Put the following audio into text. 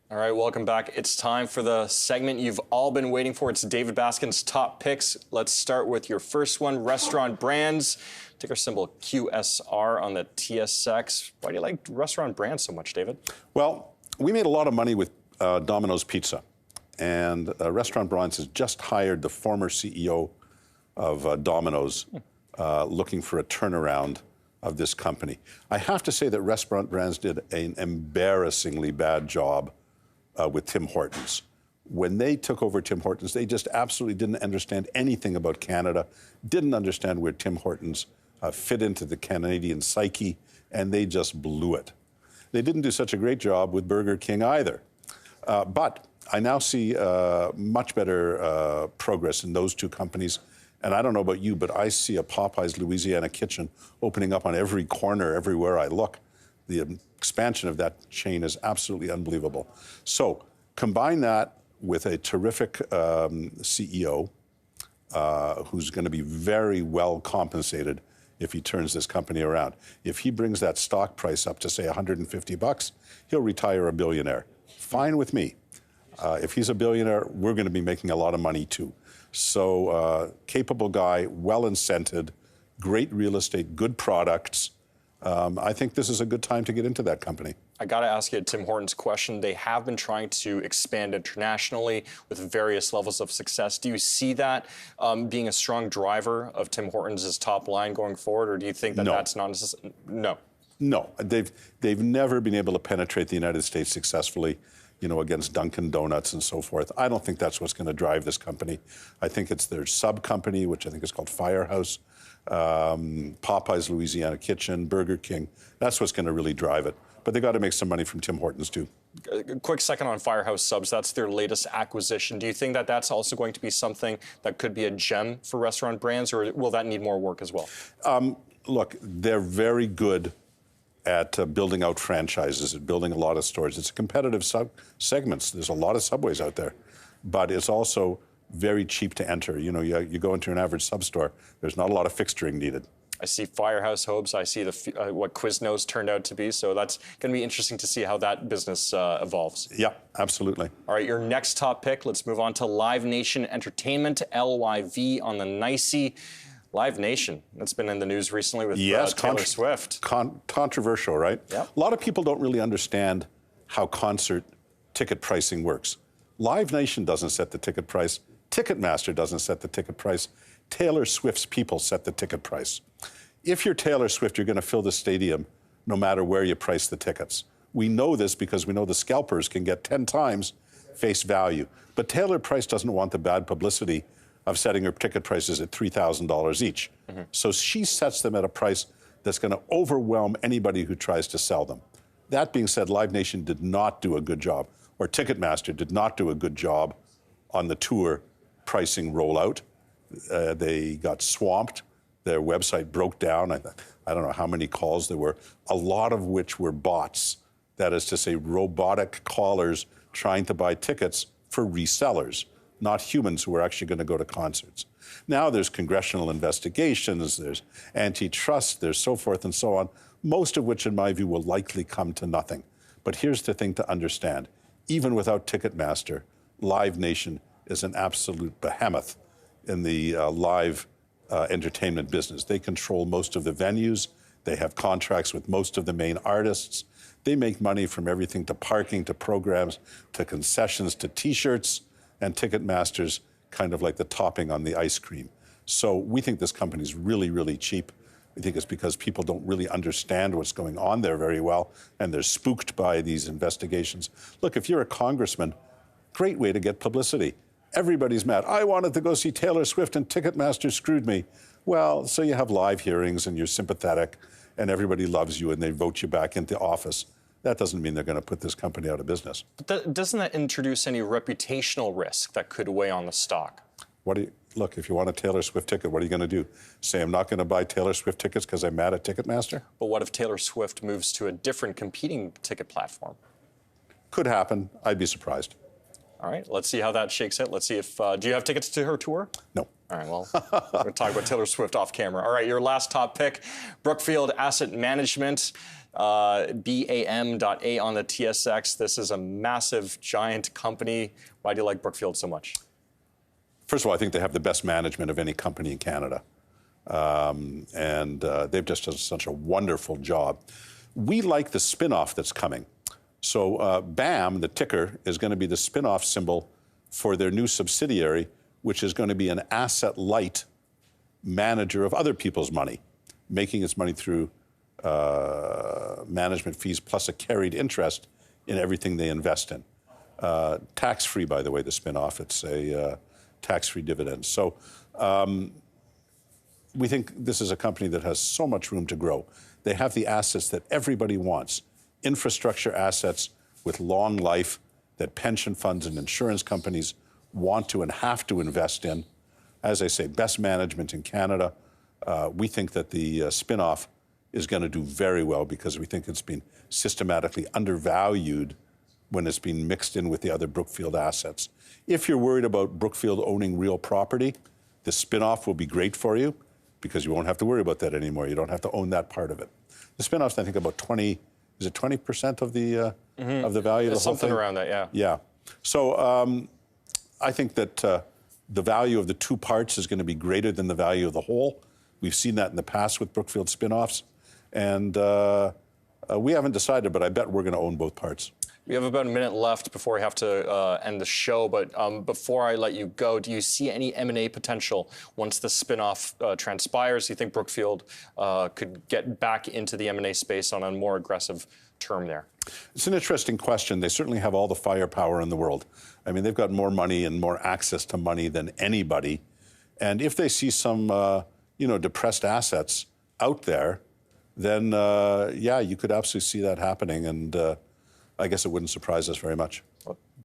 All right, welcome back. It's time for the segment you've all been waiting for. It's David Baskin's top picks. Let's start with your first one, Restaurant Brands. Ticker symbol QSR on the TSX. Why do you like Restaurant Brands so much, David? Well, we made a lot of money with Domino's Pizza. And Restaurant Brands has just hired the former CEO of Domino's, looking for a turnaround of this company. I have to say that Restaurant Brands did an embarrassingly bad job with Tim Hortons. When they took over Tim Hortons, they just absolutely didn't understand anything about Canada, didn't understand where Tim Hortons fit into the Canadian psyche, and they just blew it. They didn't do such a great job with Burger King either. But I now see much better progress in those two companies. And I don't know about you, but I see a Popeyes Louisiana Kitchen opening up on every corner, everywhere I look. The expansion of that chain is absolutely unbelievable. So combine that with a terrific CEO who's going to be very well compensated if he turns this company around. If he brings that stock price up to, say, $150, he'll retire a billionaire. Fine with me. If he's a billionaire, we're going to be making a lot of money too. So capable guy, well-incented, great real estate, good products. I think this is a good time to get into that company. I got to ask you a Tim Hortons question. They have been trying to expand internationally with various levels of success. Do you see that being a strong driver of Tim Hortons' top line going forward, or do you think that that's not necessary? No. No, they've never been able to penetrate the United States successfully, you know, against Dunkin' Donuts and so forth. I don't think that's what's going to drive this company. I think it's their sub-company, which I think is called Firehouse, Popeyes Louisiana Kitchen, Burger King. That's what's going to really drive it. But they got to make some money from Tim Hortons too. A quick second on Firehouse Subs. That's their latest acquisition. Do you think that that's also going to be something that could be a gem for Restaurant Brands, or will that need more work as well? Look, they're very good at building out franchises and building a lot of stores. It's a competitive segments. There's a lot of Subways out there, but it's also very cheap to enter. You know, you go into an average sub store, there's not a lot of fixturing needed. I see Firehouse Hopes. I see what Quiznos turned out to be. So that's going to be interesting to see how that business evolves. Yeah, absolutely. All right, your next top pick. Let's move on to Live Nation Entertainment, LYV on the NYSE. Live Nation, that's been in the news recently with Taylor Swift. Controversial, right? Yep. A lot of people don't really understand how concert ticket pricing works. Live Nation doesn't set the ticket price. Ticketmaster doesn't set the ticket price. Taylor Swift's people set the ticket price. If you're Taylor Swift, you're going to fill the stadium no matter where you price the tickets. We know this because we know the scalpers can get 10 times face value. But Taylor Price doesn't want the bad publicity of setting her ticket prices at $3,000 each. Mm-hmm. So she sets them at a price that's going to overwhelm anybody who tries to sell them. That being said, Live Nation did not do a good job, or Ticketmaster did not do a good job on the tour pricing rollout. They got swamped. Their website broke down. I don't know how many calls there were, a lot of which were bots. That is to say, robotic callers trying to buy tickets for resellers, not humans who are actually going to go to concerts. Now there's congressional investigations, there's antitrust, there's so forth and so on, most of which, in my view, will likely come to nothing. But here's the thing to understand. Even without Ticketmaster, Live Nation is an absolute behemoth in the live entertainment business. They control most of the venues. They have contracts with most of the main artists. They make money from everything to parking, to programs, to concessions, to T-shirts, and Ticketmaster's kind of like the topping on the ice cream. So we think this company is really, really cheap. We think it's because people don't really understand what's going on there very well, and they're spooked by these investigations. Look, if you're a congressman, great way to get publicity. Everybody's mad. I wanted to go see Taylor Swift and Ticketmaster screwed me. Well, so you have live hearings and you're sympathetic and everybody loves you and they vote you back into office. That doesn't mean they're going to put this company out of business. But doesn't that introduce any reputational risk that could weigh on the stock? Look, if you want a Taylor Swift ticket, what are you going to do? Say I'm not going to buy Taylor Swift tickets because I'm mad at Ticketmaster? But what if Taylor Swift moves to a different competing ticket platform? Could happen. I'd be surprised. All right, let's see how that shakes out. Let's see if, do you have tickets to her tour? No. All right, well, we're going to talk about Taylor Swift off camera. All right, your last top pick, Brookfield Asset Management. BAM.A on the TSX. This is a massive, giant company. Why do you like Brookfield so much? First of all, I think they have the best management of any company in Canada. They've just done such a wonderful job. We like the spin-off that's coming. So BAM, the ticker, is going to be the spin-off symbol for their new subsidiary, which is going to be an asset-light manager of other people's money, making its money through management fees plus a carried interest in everything they invest in. Tax-free, by the way, the spin-off. It's a tax-free dividend. So we think this is a company that has so much room to grow. They have the assets that everybody wants, infrastructure assets with long life that pension funds and insurance companies want to and have to invest in. As I say, best management in Canada. We think that the spin-off is going to do very well because we think it's been systematically undervalued when it's been mixed in with the other Brookfield assets. If you're worried about Brookfield owning real property, the spin-off will be great for you because you won't have to worry about that anymore. You don't have to own that part of it. The spin-off's, I think, about 20% of the value of the whole thing? Something around that, yeah. Yeah. So I think that the value of the two parts is going to be greater than the value of the whole. We've seen that in the past with Brookfield spin-offs. And we haven't decided, but I bet we're going to own both parts. We have about a minute left before we have to end the show, but before I let you go, do you see any M&A potential once the spin-off transpires? Do you think Brookfield could get back into the M&A space on a more aggressive term there? It's an interesting question. They certainly have all the firepower in the world. I mean, they've got more money and more access to money than anybody. And if they see some, depressed assets out there, then, yeah, you could absolutely see that happening. And I guess it wouldn't surprise us very much. Well,